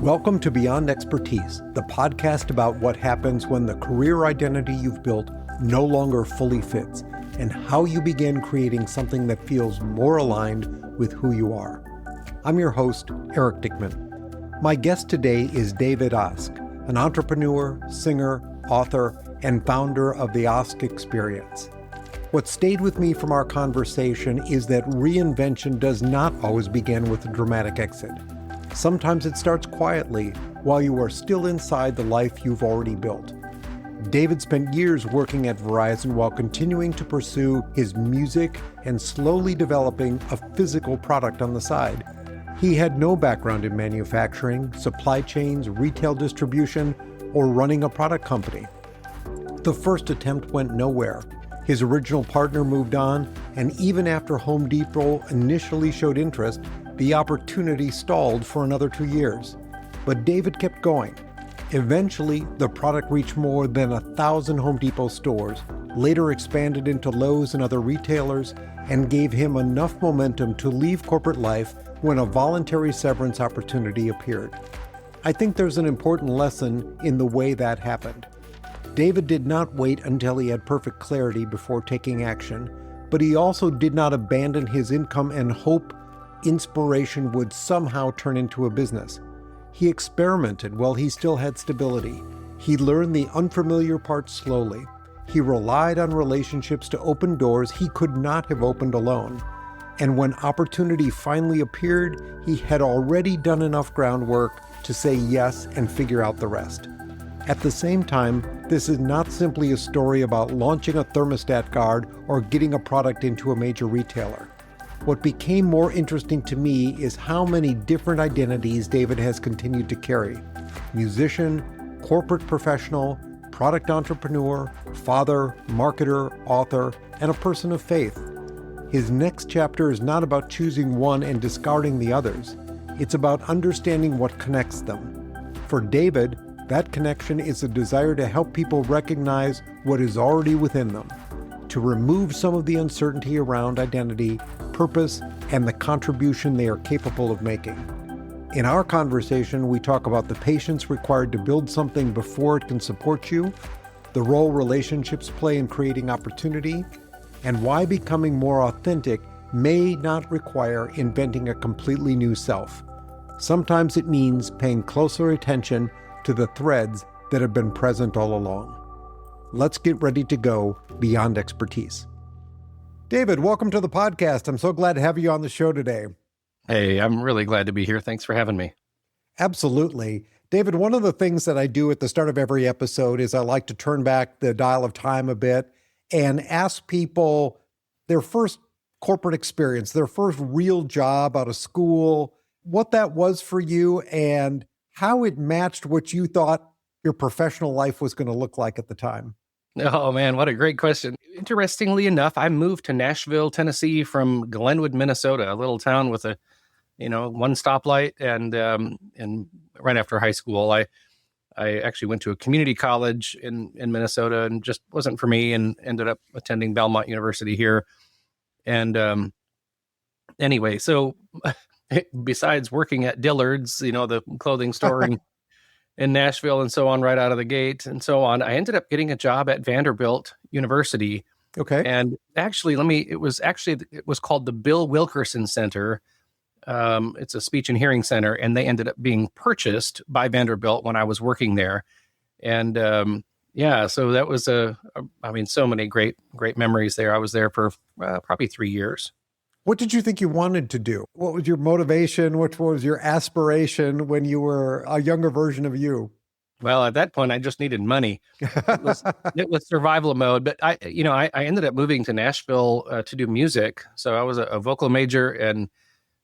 Welcome to Beyond Expertise, the podcast about what happens when the career identity you've built no longer fully fits, and how you begin creating something that feels more aligned with who you are. I'm your host, Eric Dickmann. My guest today is David Osk, an entrepreneur, singer, author, and founder of the Osk Experience. What stayed with me from our conversation is that reinvention does not always begin with a dramatic exit. Sometimes it starts quietly while you are still inside the life you've already built. David spent years working at Verizon while continuing to pursue his music and slowly developing a physical product on the side. He had no background in manufacturing, supply chains, retail distribution, or running a product company. The first attempt went nowhere. His original partner moved on, and even after Home Depot initially showed interest, the opportunity stalled for another 2 years. But David kept going. Eventually, the product reached more than 1,000 Home Depot stores, later expanded into Lowe's and other retailers, and gave him enough momentum to leave corporate life when a voluntary severance opportunity appeared. I think there's an important lesson in the way that happened. David did not wait until he had perfect clarity before taking action, but he also did not abandon his income and hope inspiration would somehow turn into a business. He experimented while he still had stability. He learned the unfamiliar parts slowly. He relied on relationships to open doors he could not have opened alone. And when opportunity finally appeared, he had already done enough groundwork to say yes and figure out the rest. At the same time, this is not simply a story about launching a thermostat guard or getting a product into a major retailer. What became more interesting to me is how many different identities David has continued to carry. Musician, corporate professional, product entrepreneur, father, marketer, author, and a person of faith. His next chapter is not about choosing one and discarding the others. It's about understanding what connects them. For David, that connection is a desire to help people recognize what is already within them, to remove some of the uncertainty around identity, purpose, and the contribution they are capable of making. In our conversation, we talk about the patience required to build something before it can support you, the role relationships play in creating opportunity, and why becoming more authentic may not require inventing a completely new self. Sometimes it means paying closer attention to the threads that have been present all along. Let's get ready to go beyond expertise. David, welcome to the podcast. I'm so glad to have you on the show today. Hey, I'm really glad to be here. Thanks for having me. Absolutely. David, one of the things that I do at the start of every episode is I like to turn back the dial of time a bit and ask people their first corporate experience, their first real job out of school, what that was for you and how it matched what you thought your professional life was going to look like at the time. Oh man, what a great question. Interestingly enough, I moved to Nashville, Tennessee from Glenwood, Minnesota, a little town with a, one stoplight. And right after high school, I actually went to a community college in Minnesota and just wasn't for me and ended up attending Belmont University here. And anyway, so besides working at Dillard's, the clothing store in Nashville and so on, right out of the gate and so on, I ended up getting a job at Vanderbilt University. Okay. And actually, it was called the Bill Wilkerson Center. It's a speech and hearing center, and they ended up being purchased by Vanderbilt when I was working there. And so that was so many great memories there. I was there for probably 3 years. What did you think you wanted to do? What was your motivation? What was your aspiration when you were a younger version of you? Well, at that point, I just needed money. It was survival mode. But I ended up moving to Nashville to do music. So I was a vocal major, and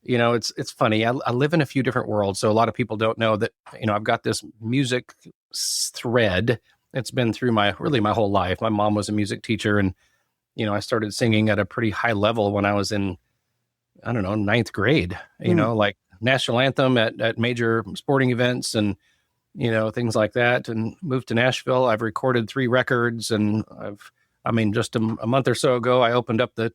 it's funny. I live in a few different worlds, so a lot of people don't know that. I've got this music thread. It's been through my whole life. My mom was a music teacher, and I started singing at a pretty high level when I was in, ninth grade, like national anthem at major sporting events and, things like that, and moved to Nashville. I've recorded 3 records, and just a month or so ago, I opened up the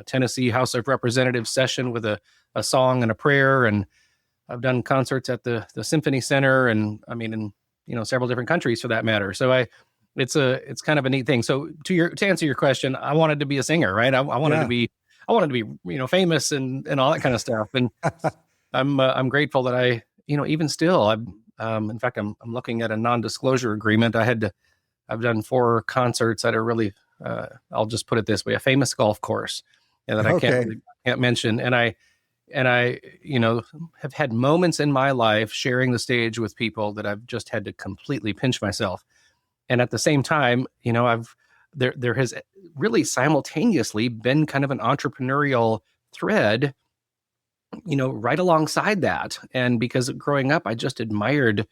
Tennessee House of Representatives session with a song and a prayer. And I've done concerts at the Symphony Center, and I mean, in several different countries for that matter. So it's kind of a neat thing. So to answer your question, I wanted to be a singer, right? I wanted to be famous and all that kind of stuff. And I'm grateful that even still, in fact, I'm looking at a non-disclosure agreement. I've done 4 concerts that are really, I'll just put it this way, a famous golf course, that I can't mention. And I have had moments in my life sharing the stage with people that I've just had to completely pinch myself. And at the same time, there has really simultaneously been kind of an entrepreneurial thread, right alongside that. And because growing up, I just admired,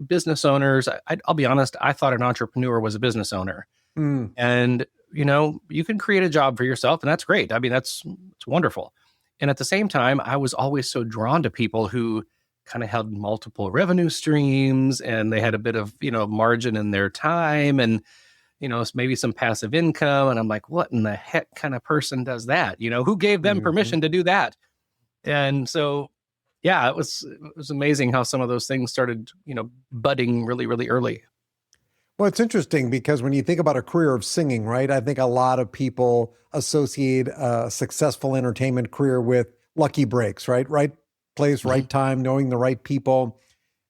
business owners. I'll be honest, I thought an entrepreneur was a business owner. And, you can create a job for yourself, and that's great. I mean, it's wonderful. And at the same time, I was always so drawn to people who kind of had multiple revenue streams, and they had a bit of, margin in their time, and, maybe some passive income. And I'm like, what in the heck kind of person does that? Who gave them permission to do that? And so, yeah, it was amazing how some of those things started, budding really, really early. Well, it's interesting because when you think about a career of singing, right, I think a lot of people associate a successful entertainment career with lucky breaks, right? Right place, right time, knowing the right people.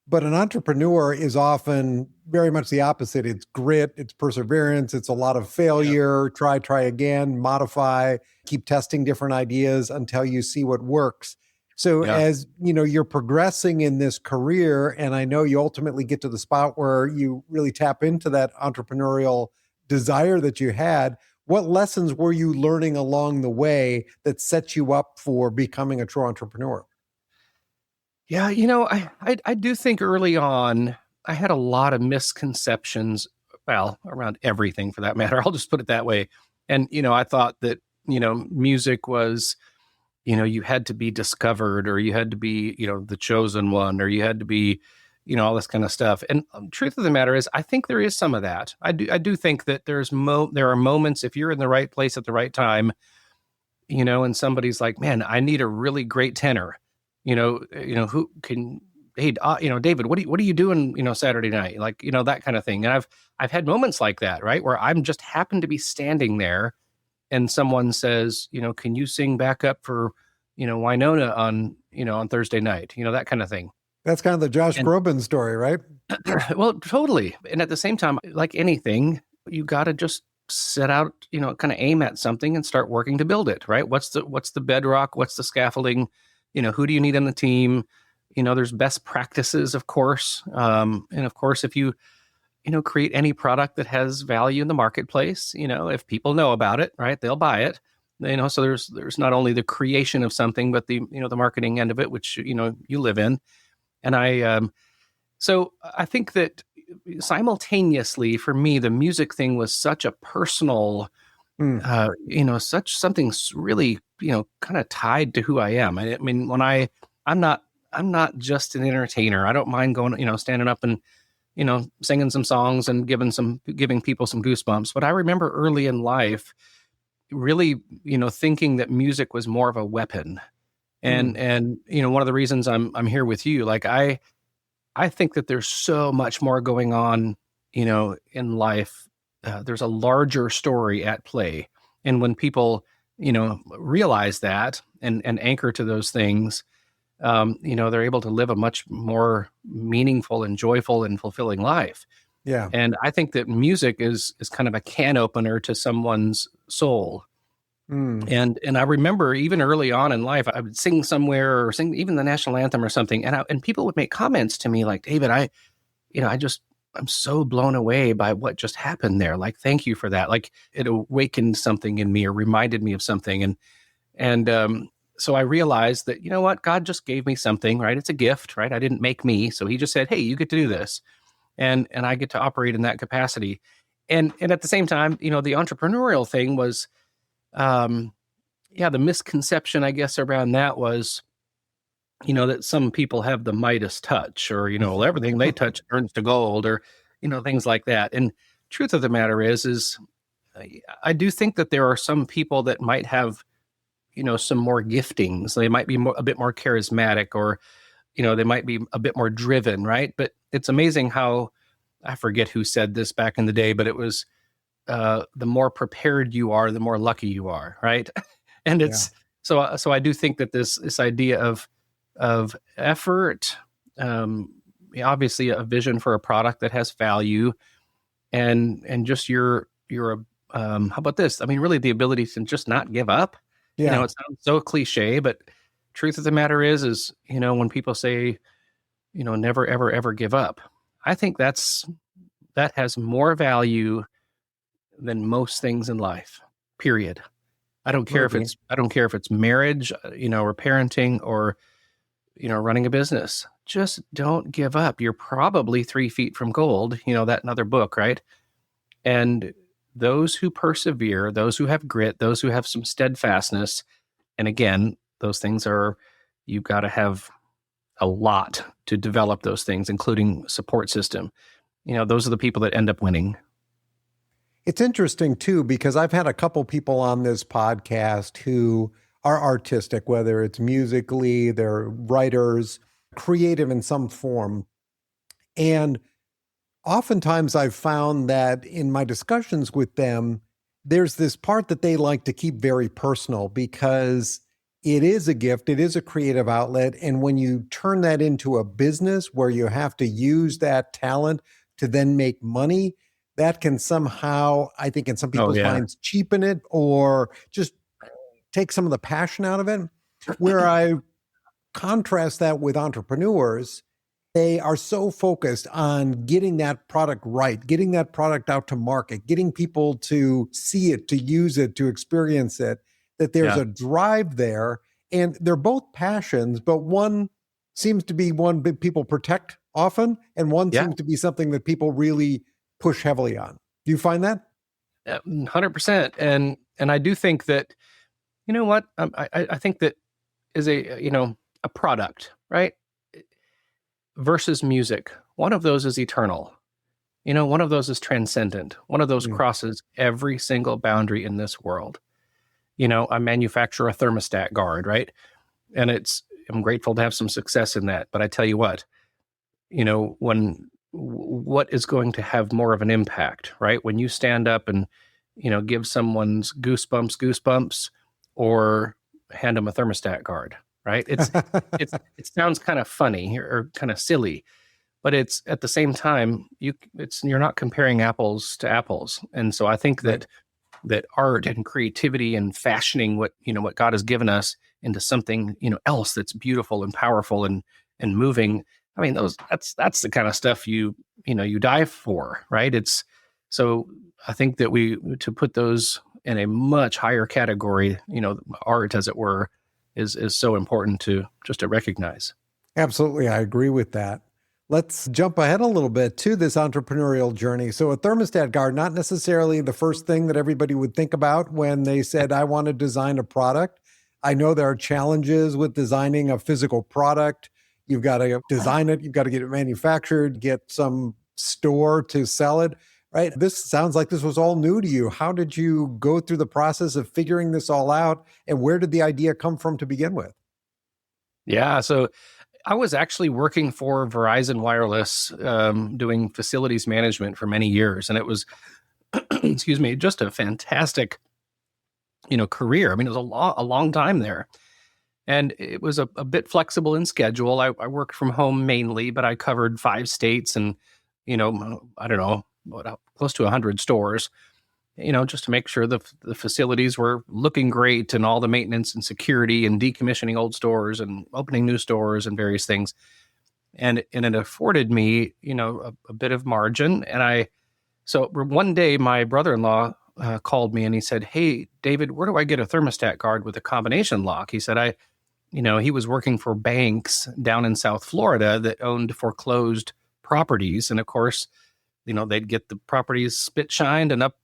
But an entrepreneur is often very much the opposite. It's grit, it's perseverance, it's a lot of failure, try again, modify, keep testing different ideas until you see what works. So as you're progressing in this career, and I know you ultimately get to the spot where you really tap into that entrepreneurial desire that you had, what lessons were you learning along the way that set you up for becoming a true entrepreneur? Yeah, I do think early on, I had a lot of misconceptions, around everything for that matter. I'll just put it that way. And, I thought that, music was, you had to be discovered, or you had to be, the chosen one, or you had to be, all this kind of stuff. And truth of the matter is, I think there is some of that. I do think that there are moments, if you're in the right place at the right time, and somebody's like, man, I need a really great tenor. Who can, hey, David, what are you doing, Saturday night? Like, that kind of thing. And I've had moments like that, right, where I'm just happen to be standing there, and someone says, can you sing backup for, Winona on Thursday night, that kind of thing. That's kind of the Josh Groban story, right? Well, totally. And at the same time, like anything, you got to just set out, kind of aim at something and start working to build it, right? What's the bedrock? What's the scaffolding? Who do you need on the team? There's best practices, of course. And of course, if you, create any product that has value in the marketplace, if people know about it, right, they'll buy it. So there's not only the creation of something, but the, the marketing end of it, which, you live in. And so I think that simultaneously for me, the music thing was such a personal, such something really, kind of tied to who I am. I mean, when I'm not just an entertainer. I don't mind going, standing up and, singing some songs and giving people some goosebumps. But I remember early in life, really, thinking that music was more of a weapon. And one of the reasons I'm here with you, like I think that there's so much more going on, in life. There's a larger story at play. And when people, realize that and anchor to those things, they're able to live a much more meaningful and joyful and fulfilling life. Yeah. And I think that music is kind of a can opener to someone's soul. And I remember even early on in life, I would sing somewhere or sing even the national anthem or something. And people would make comments to me like, David, I'm so blown away by what just happened there. Like, thank you for that. Like, it awakened something in me or reminded me of something. And so I realized that, what, God just gave me something, right? It's a gift, right? I didn't make me. So he just said, hey, you get to do this. And I get to operate in that capacity. And at the same time, the entrepreneurial thing was, the misconception, I guess, around that was, that some people have the Midas touch, or, everything they touch turns to gold, or, things like that. And truth of the matter is I do think that there are some people that might have some more giftings. They might be a bit more charismatic, or, they might be a bit more driven, right? But it's amazing how, I forget who said this back in the day, but it was, the more prepared you are, the more lucky you are, right? And it's, so I do think that this idea of effort, obviously a vision for a product that has value, and just your how about this? I mean, really the ability to just not give up. Yeah. It sounds so cliche, but truth of the matter is, when people say, never, ever, ever give up, I think that has more value than most things in life, period. I don't care if it's marriage, or parenting, or, running a business. Just don't give up. You're probably 3 feet from gold, that another book, right? And those who persevere, those who have grit, those who have some steadfastness, and again, those things you've got to have a lot to develop those things, including support system. Those are the people that end up winning. It's interesting too, because I've had a couple people on this podcast who are artistic, whether it's musically, they're writers, creative in some form. And oftentimes I've found that in my discussions with them, there's this part that they like to keep very personal because it is a gift, it is a creative outlet. And when you turn that into a business where you have to use that talent to then make money, that can somehow, I think in some people's minds, cheapen it or just take some of the passion out of it. Where I contrast that with entrepreneurs, they are so focused on getting that product right, getting that product out to market, getting people to see it, to use it, to experience it, that there's a drive there. And they're both passions, but one seems to be one that people protect often, and one seems to be something that people really push heavily on. Do you find that? 100%. And I do think that, what? I think that is a product, right? Versus music. One of those is eternal. One of those is transcendent. One of those crosses every single boundary in this world. I manufacture a thermostat guard, right? And I'm grateful to have some success in that. But I tell you what is going to have more of an impact, right? When you stand up and, give someone's goosebumps, or hand them a thermostat guard, right? It sounds kind of funny or kind of silly, but it's at the same time, you're not comparing apples to apples. And so I think that art and creativity and fashioning what God has given us into something, else that's beautiful and powerful and moving. I mean, that's the kind of stuff you die for, right? So I think that to put those in a much higher category, art, as it were, is so important to recognize. Absolutely. I agree with that. Let's jump ahead a little bit to this entrepreneurial journey. So a thermostat guard, not necessarily the first thing that everybody would think about when they said, I want to design a product. I know there are challenges with designing a physical product. You've got to design it. You've got to get it manufactured, get some store to sell it, right? This sounds like this was all new to you. How did you go through the process of figuring this all out? And where did the idea come from to begin with? Yeah. So I was actually working for Verizon Wireless, doing facilities management for many years. And it was, excuse me, just a fantastic, career. I mean, it was a long time there. And it was a bit flexible in schedule. I worked from home mainly, but I covered 5 states and, I don't know, close to 100 stores, just to make sure the facilities were looking great, and all the maintenance and security and decommissioning old stores and opening new stores and various things. And it afforded me, a bit of margin. And so one day my brother-in-law called me and he said, "Hey, David, where do I get a thermostat guard with a combination lock?" He said, he was working for banks down in South Florida that owned foreclosed properties. And of course, they'd get the properties spit shined and up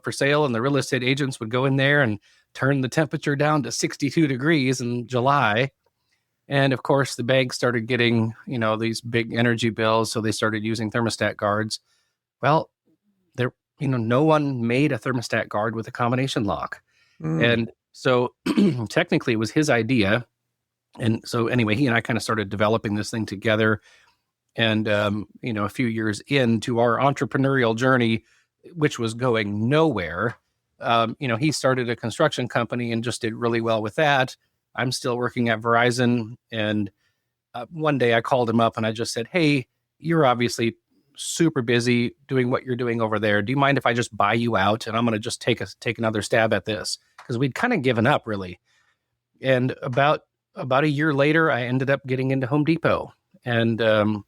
for sale. And the real estate agents would go in there and turn the temperature down to 62 degrees in July. And of course, the banks started getting, these big energy bills. So they started using thermostat guards. Well, no one made a thermostat guard with a combination lock. And So technically it was his idea. And so anyway, he and I kind of started developing this thing together. And, a few years into our entrepreneurial journey, which was going nowhere, he started a construction company and just did really well with that. I'm still working at Verizon. And one day I called him up and I just said, hey, you're obviously super busy doing what you're doing over there. Do you mind if I just buy you out? And I'm going to just take another stab at this, because we'd kind of given up, really. And about a year later, I ended up getting into Home Depot. And then,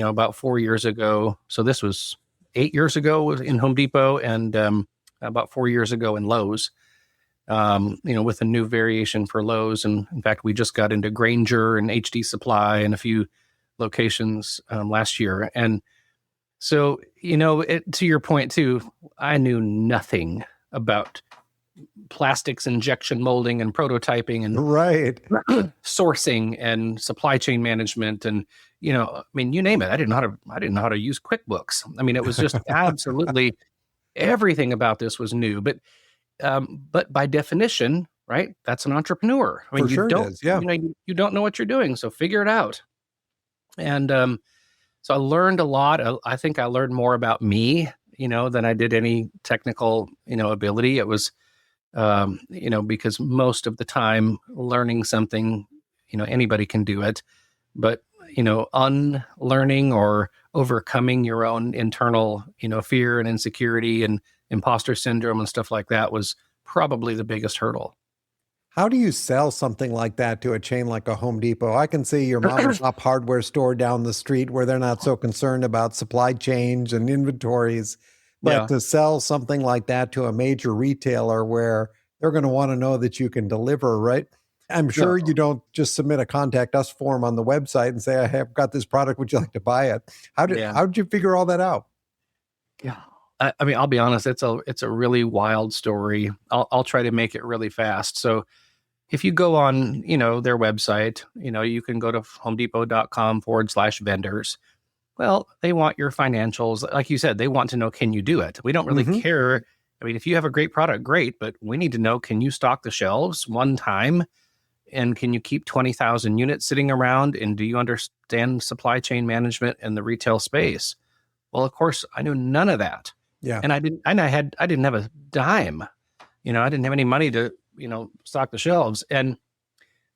about 4 years ago, so this was 8 years ago in Home Depot, and about 4 years ago in Lowe's, with a new variation for Lowe's. And in fact, we just got into Granger and HD Supply and a few locations last year. And so, to your point too, I knew nothing about plastics injection molding and prototyping and right. sourcing and supply chain management. And, you name it. I didn't know how to use QuickBooks. It was just absolutely everything about this was new, but by definition, right, that's an entrepreneur. For sure you don't, it is, yeah. You don't know what you're doing, so figure it out. And so I learned a lot. I think I learned more about me, than I did any technical, ability. It was, because most of the time learning something, anybody can do it, but, unlearning or overcoming your own internal, fear and insecurity and imposter syndrome and stuff like that was probably the biggest hurdle. How do you sell something like that to a chain like a Home Depot? I can see your mom and pop hardware store down the street where they're not so concerned about supply chains and inventories. But to sell something like that to a major retailer where they're going to want to know that you can deliver, right? I'm sure you don't just submit a contact us form on the website and say, I have got this product. Would you like to buy it? How did you figure all that out? Yeah. I'll be honest, it's a really wild story. I'll try to make it really fast. So if you go on, their website, you can go to homedepot.com/vendors. Well, they want your financials. Like you said, they want to know, can you do it? We don't really care. If you have a great product, great, but we need to know, can you stock the shelves one time? And can you keep 20,000 units sitting around? And do you understand supply chain management in the retail space? Well, of course, I knew none of that. Yeah. And I didn't have a dime. I didn't have any money to, stock the shelves. And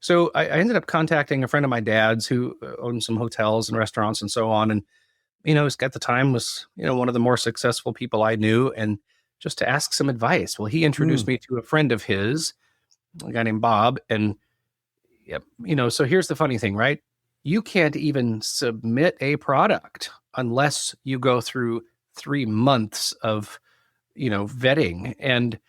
so I ended up contacting a friend of my dad's who owned some hotels and restaurants and so on. And, at the time was, one of the more successful people I knew, and just to ask some advice. Well, he introduced me to a friend of his, a guy named Bob. And, so here's the funny thing, right? You can't even submit a product unless you go through 3 months of, vetting, and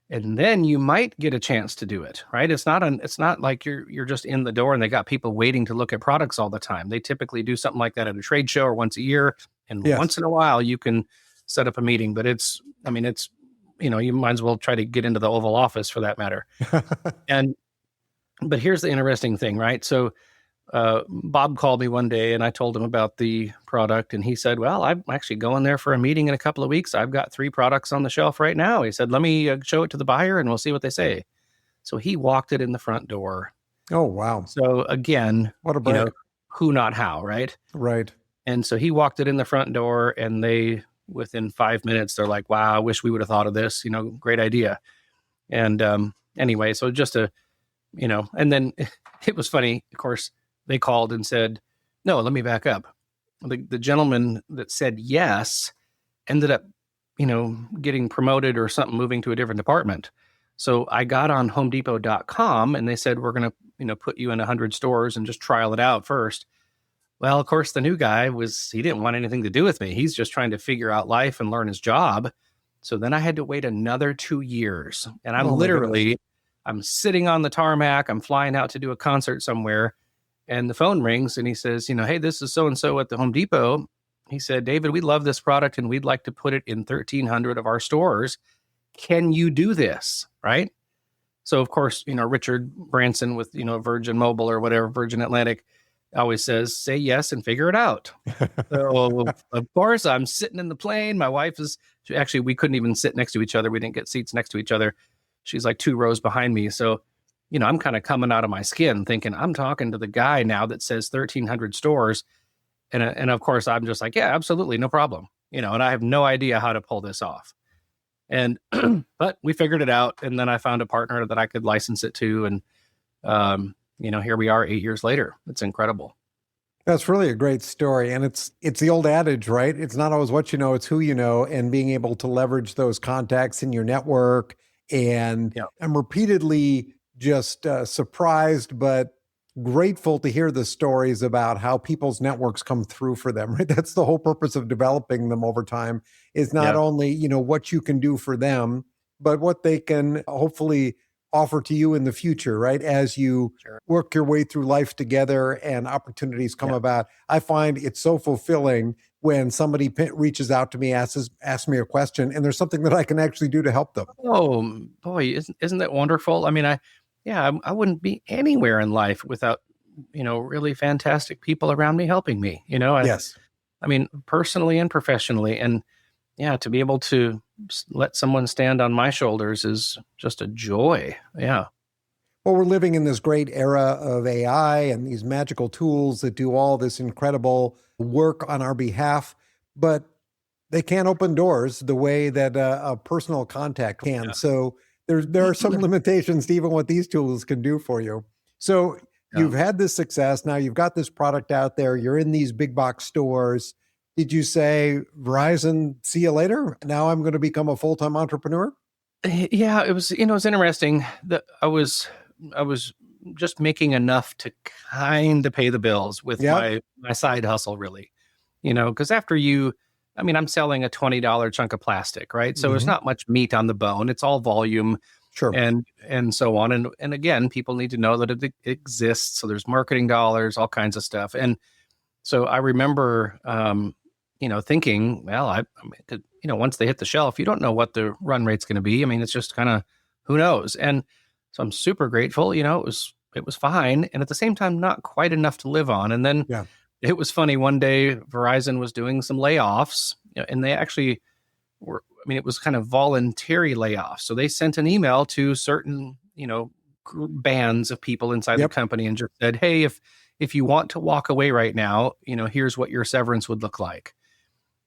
then you might get a chance to do it, right? It's not like you're just in the door and they got people waiting to look at products all the time. They typically do something like that at a trade show or once a year, and once in a while you can set up a meeting. But it's you might as well try to get into the Oval Office for that matter. But here's the interesting thing, right? So Bob called me one day and I told him about the product, and he said, well, I'm actually going there for a meeting in a couple of weeks. I've got 3 products on the shelf right now. He said, let me show it to the buyer and we'll see what they say. So he walked it in the front door. Oh, wow. So again, what a break. Who, not how, right? Right. And so he walked it in the front door, and they, within 5 minutes, they're like, wow, I wish we would have thought of this, great idea. And anyway, so just and then it was funny, of course, they called and said, no, let me back up. The gentleman that said yes ended up, getting promoted or something, moving to a different department. So I got on homedepot.com and they said, we're going to, put you in 100 stores and just trial it out first. Well, of course, the new guy he didn't want anything to do with me. He's just trying to figure out life and learn his job. So then I had to wait another 2 years. And I'm sitting on the tarmac. I'm flying out to do a concert somewhere. And the phone rings and he says, hey, this is so-and-so at the Home Depot. He said, David, we love this product and we'd like to put it in 1,300 of our stores. Can you do this? Right? So, of course, Richard Branson with, Virgin Mobile or whatever, Virgin Atlantic, always says, say yes and figure it out. So, of course, I'm sitting in the plane. My wife is, actually, we couldn't even sit next to each other. We didn't get seats next to each other. she's like 2 rows behind me. So, I'm kind of coming out of my skin thinking I'm talking to the guy now that says 1,300 stores. And of course I'm just like, yeah, absolutely. No problem. And I have no idea how to pull this off. And, but we figured it out. And then I found a partner that I could license it to. And, here we are 8 years later. It's incredible. That's really a great story. And it's the old adage, right? It's not always what you know, it's who you know, and being able to leverage those contacts in your network. And I'm repeatedly just surprised, but grateful to hear the stories about how people's networks come through for them, right? That's the whole purpose of developing them over time, is not only, what you can do for them, but what they can hopefully offer to you in the future, right? As you work your way through life together and opportunities come about. I find it's so fulfilling when somebody reaches out to me, asks me a question, and there's something that I can actually do to help them. Oh boy, isn't that wonderful? I mean, I wouldn't be anywhere in life without, really fantastic people around me helping me, Yes. I mean, personally and professionally. And to be able to let someone stand on my shoulders is just a joy. Yeah. Well, we're living in this great era of AI and these magical tools that do all this incredible work on our behalf, but they can't open doors the way that a personal contact can. Yeah. So there are some limitations to even what these tools can do for you. So you've had this success. Now you've got this product out there. You're in these big box stores. Did you say, Verizon, see you later? Now I'm going to become a full-time entrepreneur? Yeah, it was, it was interesting that I was just making enough to kind of pay the bills with my side hustle, really, because after I'm selling a $20 chunk of plastic, right? So there's not much meat on the bone. It's all volume. Sure. And so on. And again, people need to know that it exists. So there's marketing dollars, all kinds of stuff. And so I remember, thinking, well, once they hit the shelf, you don't know what the run rate's going to be. I mean, it's just kind of, who knows? And so I'm super grateful, it was fine. And at the same time, not quite enough to live on. And then it was funny. One day Verizon was doing some layoffs, and they actually were, it was kind of voluntary layoffs. So they sent an email to certain, bands of people inside the company and just said, hey, if you want to walk away right now, here's what your severance would look like.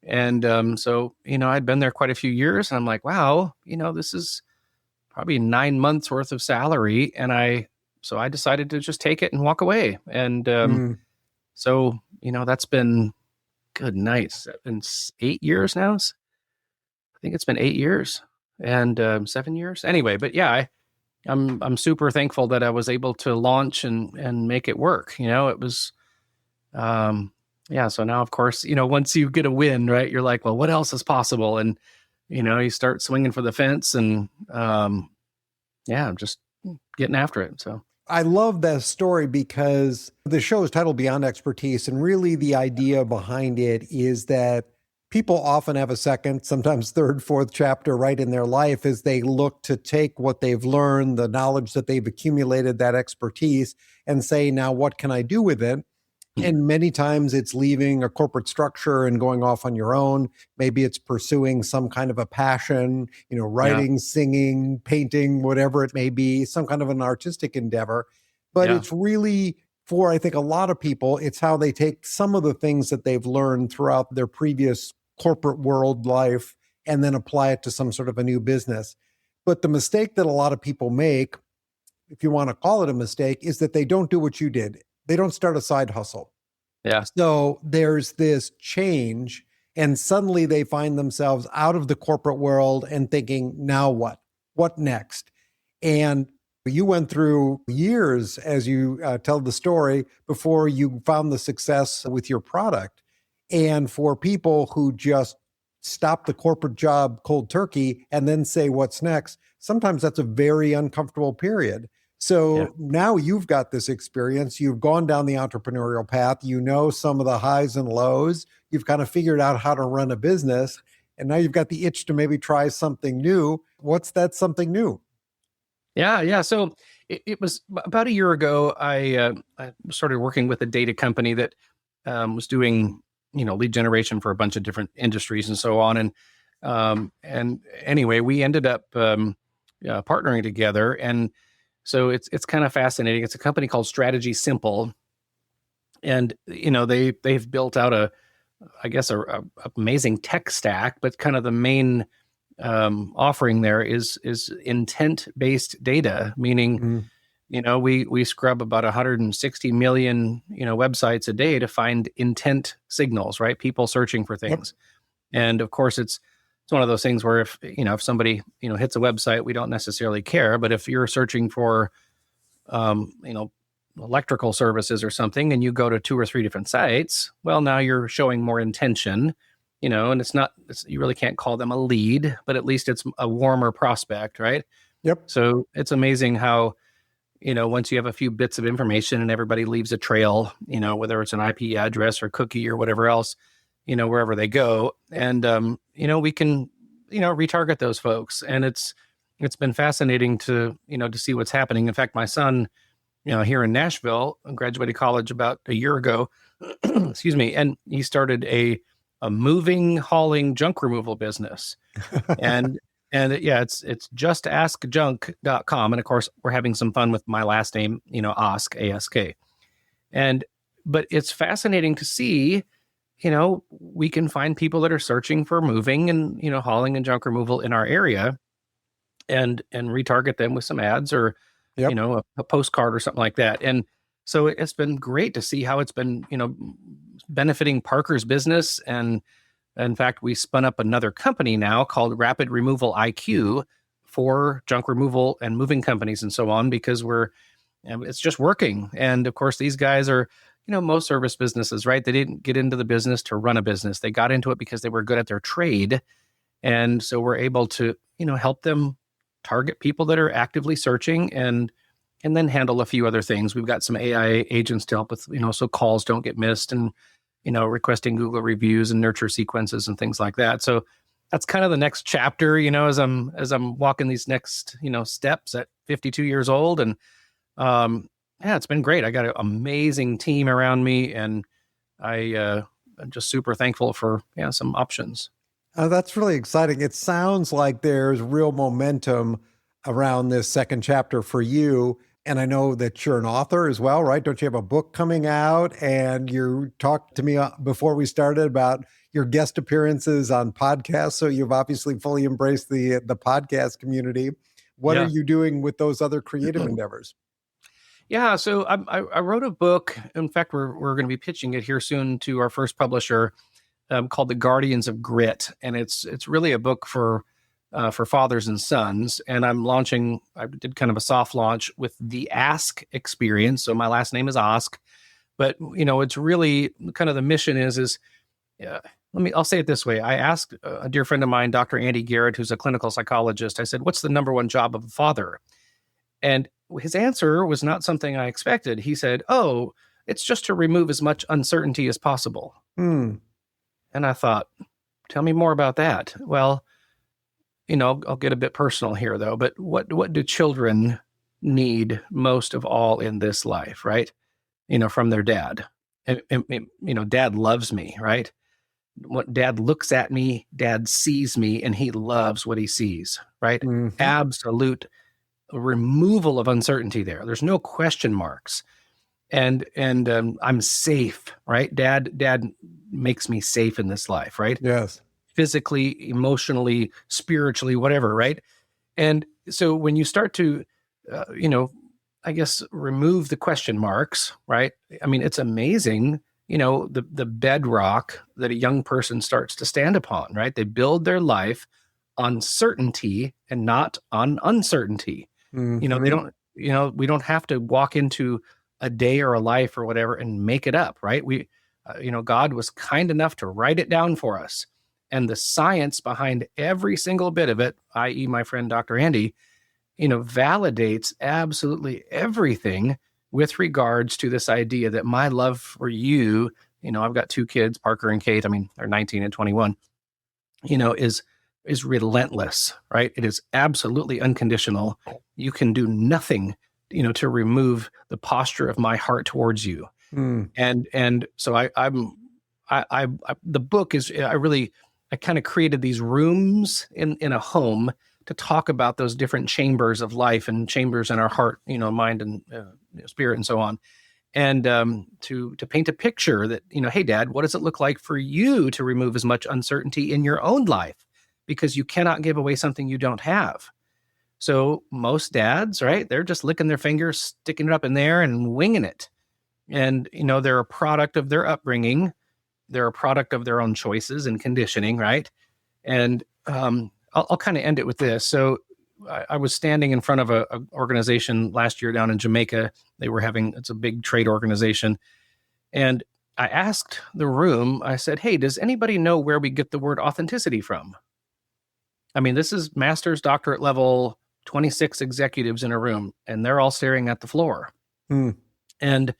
And so, I'd been there quite a few years, and I'm like, wow, this is probably 9 months worth of salary. And I decided to just take it and walk away. And so, that's been good night. It's been 8 years now. I think it's been 8 years and 7 years anyway. But yeah, I'm super thankful that I was able to launch and make it work. It was, so now, of course, once you get a win, right, you're like, well, what else is possible? And, you start swinging for the fence and, just getting after it. So I love that story because the show is titled Beyond Expertise. And really the idea behind it is that people often have a second, sometimes third, fourth chapter right in their life as they look to take what they've learned, the knowledge that they've accumulated, that expertise, and say, now what can I do with it? And many times it's leaving a corporate structure and going off on your own. Maybe it's pursuing some kind of a passion, writing, singing, painting, whatever it may be, some kind of an artistic endeavor. But it's really, for I think a lot of people, it's how they take some of the things that they've learned throughout their previous corporate world life and then apply it to some sort of a new business. But the mistake that a lot of people make, if you want to call it a mistake, is that they don't do what you did. They don't start a side hustle. Yeah. So there's this change, and suddenly they find themselves out of the corporate world and thinking, now what? What next? And you went through years, as you tell the story, before you found the success with your product. And for people who just stop the corporate job cold turkey and then say, what's next? Sometimes that's a very uncomfortable period. So now you've got this experience. You've gone down the entrepreneurial path. You know some of the highs and lows. You've kind of figured out how to run a business. And now you've got the itch to maybe try something new. What's that something new? Yeah. So it was about a year ago, I started working with a data company that was doing, lead generation for a bunch of different industries and so on. And anyway, we ended up partnering together. And so it's kind of fascinating. It's a company called Strategy Simple. And, they've built out a amazing tech stack, but kind of the main offering there is intent-based data, meaning, we scrub about 160 million, websites a day to find intent signals, right? People searching for things. Yep. And of course, it's one of those things where if somebody, hits a website, we don't necessarily care. But if you're searching for, electrical services or something, and you go to 2 or 3 different sites, well, now you're showing more intention, and you really can't call them a lead, but at least it's a warmer prospect, right? Yep. So it's amazing how, once you have a few bits of information and everybody leaves a trail, whether it's an IP address or cookie or whatever else, wherever they go. And, we can, retarget those folks. And it's been fascinating to see what's happening. In fact, my son, here in Nashville, graduated college about a year ago, excuse me, and he started a moving, hauling, junk removal business. And it's justaskjunk.com. And of course, we're having some fun with my last name, Ask, A-S-K. But it's fascinating to see, we can find people that are searching for moving and, hauling and junk removal in our area and retarget them with some ads or, yep, a postcard or something like that. And so it's been great to see how it's been, benefiting Parker's business. And in fact, we spun up another company now called Rapid Removal IQ for junk removal and moving companies and so on, because it's just working. And of course, these guys are, most service businesses, right? They didn't get into the business to run a business. They got into it because they were good at their trade. And so we're able to, help them target people that are actively searching and then handle a few other things. We've got some AI agents to help with, so calls don't get missed and, requesting Google reviews and nurture sequences and things like that. So that's kind of the next chapter, as I'm walking these next, steps at 52 years old. And, it's been great. I got an amazing team around me, and I'm just super thankful for some options. That's really exciting. It sounds like there's real momentum around this second chapter for you. And I know that you're an author as well, right? Don't you have a book coming out? And you talked to me before we started about your guest appearances on podcasts. So you've obviously fully embraced the podcast community. What are you doing with those other creative endeavors? Yeah, so I wrote a book. In fact, we're going to be pitching it here soon to our first publisher, called The Guardians of Grit. And it's really a book for fathers and sons. And I did kind of a soft launch with the Ask experience. So my last name is Ask, but it's really kind of the mission is I'll say it this way. I asked a dear friend of mine, Dr. Andy Garrett, who's a clinical psychologist. I said, what's the number one job of a father? And his answer was not something I expected. He said, oh, it's just to remove as much uncertainty as possible. And I thought, tell me more about that. Well, I'll get a bit personal here, though. But what do children need most of all in this life, right? From their dad. Dad loves me, right? What dad looks at me, dad sees me, and he loves what he sees, right? Mm-hmm. Absolute removal of uncertainty there. There's no question marks. And I'm safe, right? Dad makes me safe in this life, right? Yes. Physically, emotionally, spiritually, whatever, right? And so when you start to, remove the question marks, right? I mean, it's amazing, the bedrock that a young person starts to stand upon, right? They build their life on certainty and not on uncertainty. Mm-hmm. They don't, we don't have to walk into a day or a life or whatever and make it up, right? God was kind enough to write it down for us. And the science behind every single bit of it, i.e. my friend, Dr. Andy, validates absolutely everything with regards to this idea that my love for you, I've got 2 kids, Parker and Kate, they're 19 and 21, is relentless, right? It is absolutely unconditional. You can do nothing, to remove the posture of my heart towards you. And so the book is, I kind of created these rooms in a home to talk about those different chambers of life and chambers in our heart, mind and spirit and so on. And to paint a picture that, hey, Dad, what does it look like for you to remove as much uncertainty in your own life? Because you cannot give away something you don't have. So most dads, right, they're just licking their fingers, sticking it up in there and winging it. And, they're a product of their upbringing. They're a product of their own choices and conditioning, right? And I'll kind of end it with this. So I was standing in front of a organization last year down in Jamaica. It's a big trade organization. And I asked the room, I said, hey, does anybody know where we get the word authenticity from? I mean, this is master's, doctorate level, 26 executives in a room, and they're all staring at the floor. And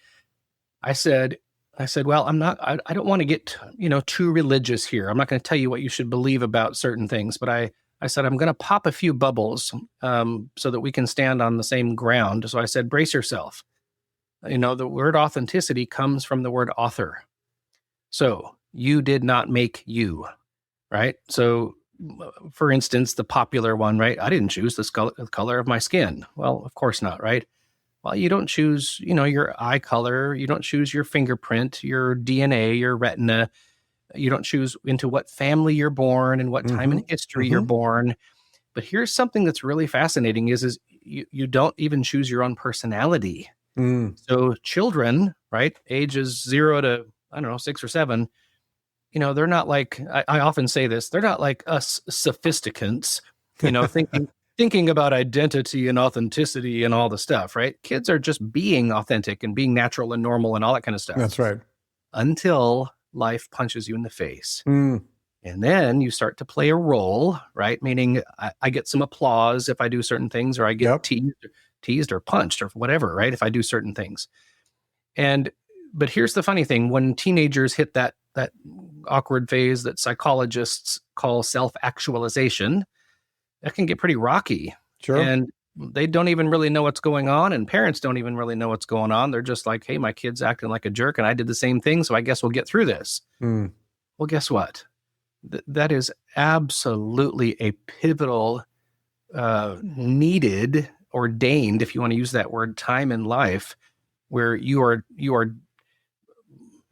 I said, well, I don't want to get, too religious here. I'm not going to tell you what you should believe about certain things, but I said, I'm going to pop a few bubbles so that we can stand on the same ground. So I said, brace yourself. The word authenticity comes from the word author. So you did not make you, right? So for instance, the popular one, right? I didn't choose the color of my skin. Well, of course not, right? Well, you don't choose, your eye color. You don't choose your fingerprint, your DNA, your retina. You don't choose into what family you're born and what time in history you're born. But here's something that's really fascinating is you don't even choose your own personality. So children, right, ages 0 to, 6 or 7, they're not like, I often say this, they're not like us sophisticants, thinking about identity and authenticity and all the stuff, right? Kids are just being authentic and being natural and normal and all that kind of stuff. That's right. Until life punches you in the face. And then you start to play a role, right? Meaning I get some applause if I do certain things, or I get teased or punched or whatever, right? If I do certain things. But here's the funny thing. When teenagers hit that awkward phase that psychologists call self-actualization, that can get pretty rocky. Sure. And they don't even really know what's going on, and parents don't even really know what's going on. They're just like, hey, my kid's acting like a jerk and I did the same thing, so I guess we'll get through this. Well, guess what? That is absolutely a pivotal, needed, ordained, if you want to use that word, time in life where you are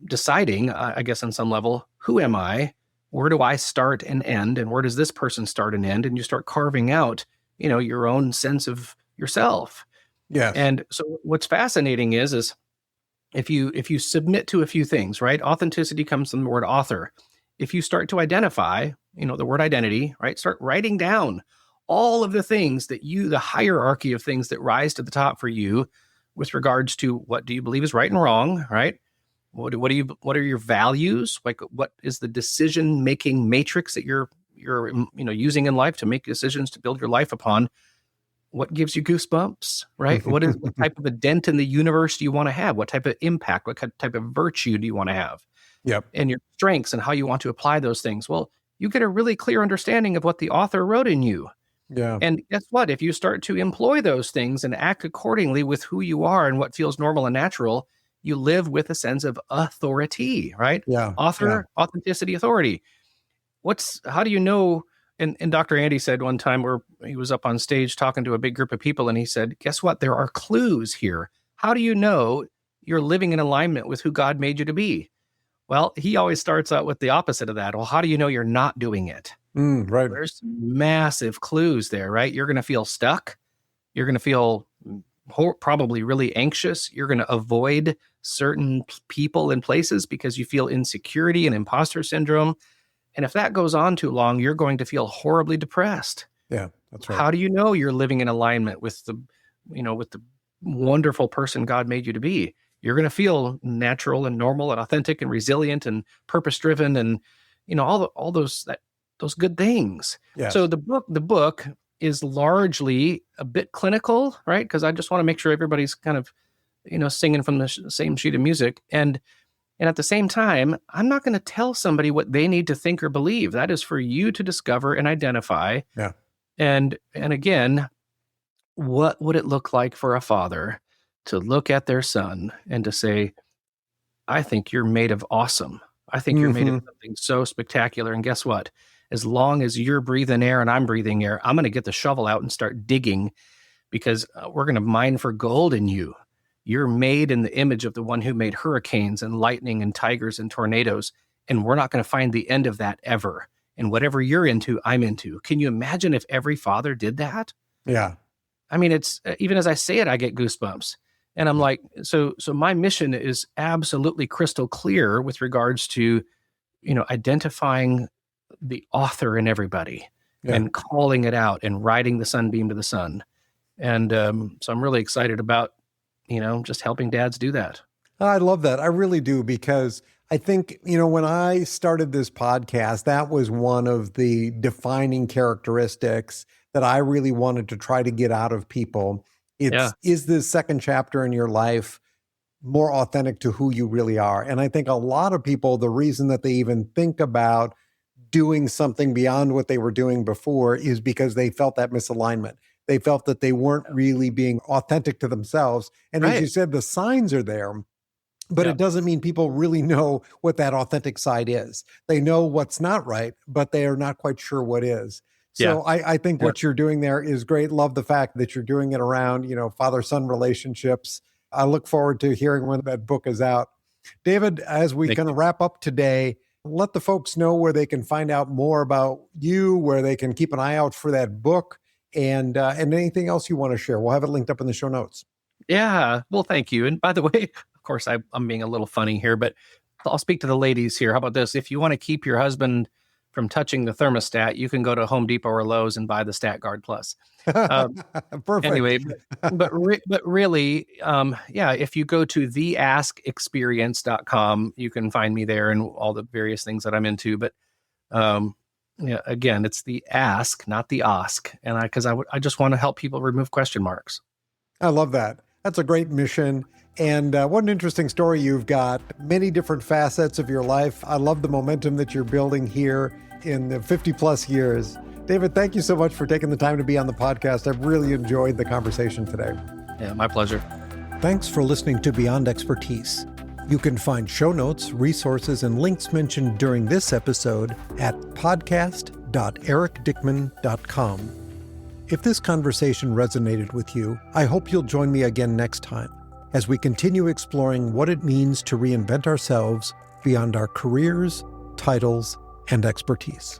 deciding, I guess on some level, who am I? Where do I start and end? And where does this person start and end? And you start carving out, your own sense of yourself. Yes. And so what's fascinating is if you submit to a few things, right? Authenticity comes from the word author. If you start to identify, the word identity, right? Start writing down all of the things the hierarchy of things that rise to the top for you with regards to what do you believe is right and wrong, right? What are your values? Like, what is the decision-making matrix that you're using in life to make decisions to build your life upon? What gives you goosebumps, right? What type of a dent in the universe do you want to have? What type of impact, what type of virtue do you want to have? Yep. And your strengths and how you want to apply those things. Well, you get a really clear understanding of what the author wrote in you. Yeah. And guess what? If you start to employ those things and act accordingly with who you are and what feels normal and natural, you live with a sense of authority, right? Yeah. Author, authenticity, authority. How do you know? And Dr. Andy said one time where he was up on stage talking to a big group of people, and he said, guess what? There are clues here. How do you know you're living in alignment with who God made you to be? Well, he always starts out with the opposite of that. Well, how do you know you're not doing it? Right. There's massive clues there, right? You're going to feel stuck. You're going to feel probably really anxious. You're going to avoid certain people and places because you feel insecurity and imposter syndrome. And if that goes on too long, you're going to feel horribly depressed. Yeah, that's right. How do you know you're living in alignment with the wonderful person God made you to be? You're going to feel natural and normal and authentic and resilient and purpose-driven and, all those good things. Yes. So the book is largely a bit clinical, right? Because I just want to make sure everybody's kind of, singing from the same sheet of music. And at the same time, I'm not going to tell somebody what they need to think or believe. That is for you to discover and identify. Yeah. And again, what would it look like for a father to look at their son and to say, I think you're made of awesome. I think you're made of something so spectacular. And guess what? as long as you're breathing air and I'm breathing air, I'm going to get the shovel out and start digging because we're going to mine for gold in you. You're made in the image of the one who made hurricanes and lightning and tigers and tornadoes. And we're not going to find the end of that ever. And whatever you're into, I'm into. Can you imagine if every father did that? Yeah. I mean, it's even as I say it, I get goosebumps. And I'm like, so my mission is absolutely crystal clear with regards to, identifying the author in everybody and calling it out and riding the sunbeam to the sun. And so I'm really excited about, just helping dads do that. I love that. I really do, because I think, when I started this podcast, that was one of the defining characteristics that I really wanted to try to get out of people. Is this second chapter in your life more authentic to who you really are? And I think a lot of people, the reason that they even think about doing something beyond what they were doing before is because they felt that misalignment. They felt that they weren't really being authentic to themselves. And as you said, the signs are there, but it doesn't mean people really know what that authentic side is. They know what's not right, but they are not quite sure what is. So I think what you're doing there is great. Love the fact that you're doing it around, father-son relationships. I look forward to hearing when that book is out. David, as we kind of wrap up today, let the folks know where they can find out more about you, where they can keep an eye out for that book, and anything else you want to share. We'll have it linked up in the show notes. Yeah. Well, thank you. And by the way, of course, I'm being a little funny here, but I'll speak to the ladies here. How about this? If you want to keep your husband from touching the thermostat, you can go to Home Depot or Lowe's and buy the Stat Guard Plus. Perfect. Anyway, but really, if you go to theaskexperience.com, you can find me there and all the various things that I'm into. But again, it's the ask, not the ask. And I just want to help people remove question marks. I love that. That's a great mission. And what an interesting story you've got. Many different facets of your life. I love the momentum that you're building here in the 50 plus years. David, thank you so much for taking the time to be on the podcast. I've really enjoyed the conversation today. Yeah, my pleasure. Thanks for listening to Beyond Expertise. You can find show notes, resources, and links mentioned during this episode at podcast.ericdickmann.com. If this conversation resonated with you, I hope you'll join me again next time as we continue exploring what it means to reinvent ourselves beyond our careers, titles, and expertise.